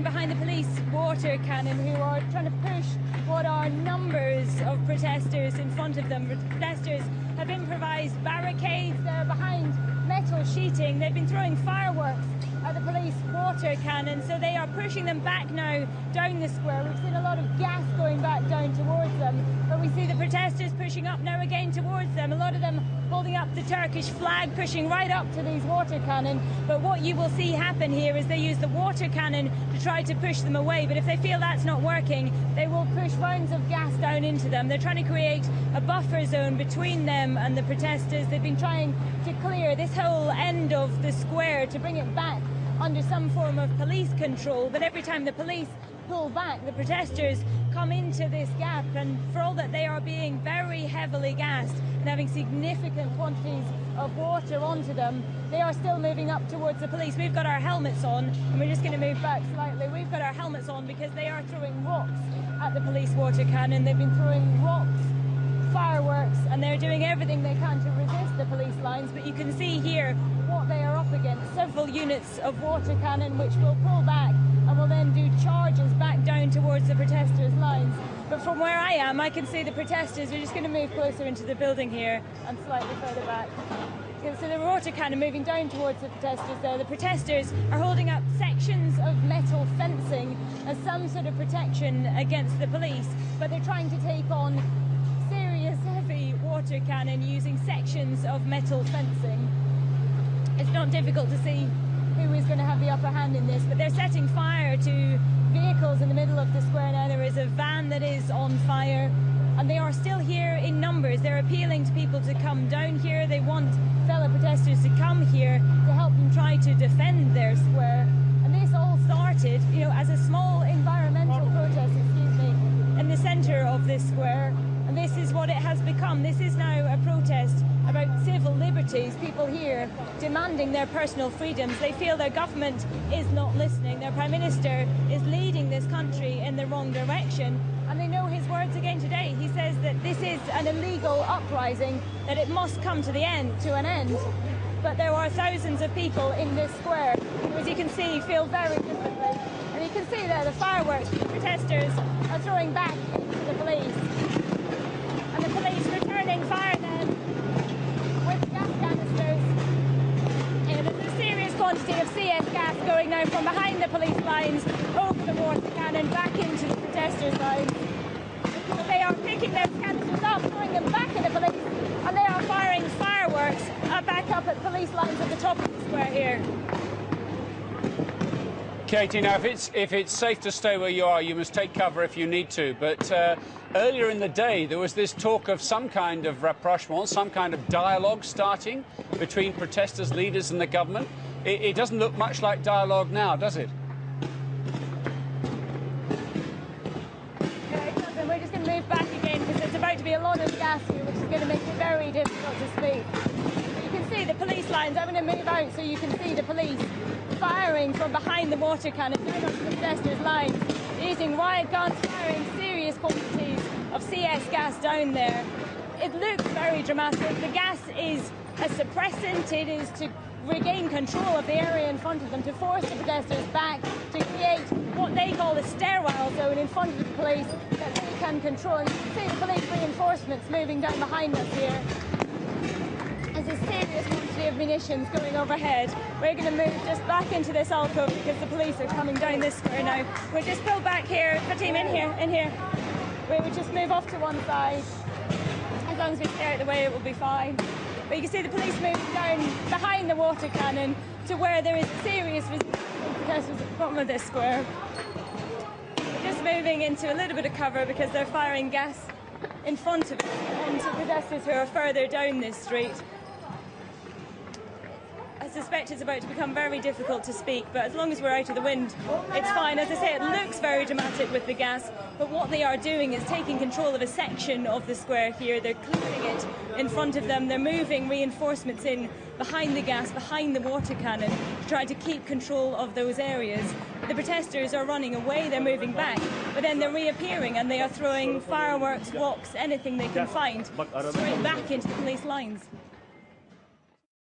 behind the police water cannon, who are trying to push what are numbers of protesters in front of them. Protesters have improvised barricades. They're behind metal sheeting. They've been throwing fireworks at the police water cannon, so they are pushing them back now down the square. We've seen a lot of gas going back down towards them, but we see the protesters pushing up now again towards them. A lot of them holding up the Turkish flag, pushing right up to these water cannon. But what you will see happen here is they use the water cannon to try to push them away, but if they feel that's not working, they will push rounds of gas down into them. They're trying to create a buffer zone between them and the protesters. They've been trying to clear this whole end of the square to bring it back under some form of police control, but every time the police pull back, the protesters come into this gap, and for all that they are being very heavily gassed and having significant quantities of water onto them, they are still moving up towards the police. We've got our helmets on, and we're just going to move back slightly. We've got our helmets on because they are throwing rocks at the police water cannon. They've been throwing rocks, fireworks, and they're doing everything they can to resist the police lines, but you can see here what they are up against. Several units of water cannon which will pull back and will then do charges back down towards the protesters' lines. But from where I am, I can see the protesters. We're just going to move closer into the building here and slightly further back. So the water cannon moving down towards the protesters there. The protesters are holding up sections of metal fencing as some sort of protection against the police, but they're trying to take on serious heavy water cannon using sections of metal fencing. It's not difficult to see who is going to have the upper hand in this, but they're setting fire to vehicles in the middle of the square now. There is a van that is on fire, and they are still here in numbers. They're appealing to people to come down here. They want fellow protesters to come here to help them try to defend their square. And this all started, as a small environmental protest, in the centre of this square. And this is what it has become. This is now a protest about civil liberties. People here demanding their personal freedoms. They feel their government is not listening. Their Prime Minister is leading this country in the wrong direction. And they know his words again today. He says that this is an illegal uprising, that it must come to an end. But there are thousands of people in this square who, as you can see, feel very differently. And you can see there the fireworks the protesters are throwing back into the police. And the police returning fire then with gas canisters. And there's a serious quantity of CS gas going now from behind the police lines over the water cannon back into the protesters' lines. But they are picking those canisters up, throwing them back at the police, and they are firing fireworks back up at police lines at the top of the square here. Katie, now if it's safe to stay where you are, you must take cover if you need to. But earlier in the day, there was this talk of some kind of rapprochement, some kind of dialogue starting between protesters, leaders and the government. It doesn't look much like dialogue now, does it? No, it doesn't. We're just going to move back again because there's about to be a lot of gas here, which is going to make it very difficult to speak. You can see the police lines. I'm going to move out so you can see the police firing from behind the water cannon down onto the protesters' lines, using riot guns, firing serious quantities of CS gas down there. It looks very dramatic. The gas is a suppressant. It is to regain control of the area in front of them, to force the protesters back, to create what they call a sterile zone in front of the police that they can control. And you can see the police reinforcements moving down behind us here. There's a serious quantity of munitions going overhead. We're going to move just back into this alcove because the police are coming down this square now. We'll just pull back here. Fatim, in here. We would just move off to one side. As long as we stay out of the way, it will be fine. But you can see the police moving down behind the water cannon to where there is serious resistance from protesters at the bottom of this square. We're just moving into a little bit of cover because they're firing gas in front of us onto protesters who are further down this street. I suspect it's about to become very difficult to speak, but as long as we're out of the wind, it's fine. As I say, it looks very dramatic with the gas, but what they are doing is taking control of a section of the square here. They're clearing it in front of them. They're moving reinforcements in behind the gas, behind the water cannon, to try to keep control of those areas. The protesters are running away, they're moving back, but then they're reappearing and they are throwing fireworks, rocks, anything they can find, straight back into the police lines.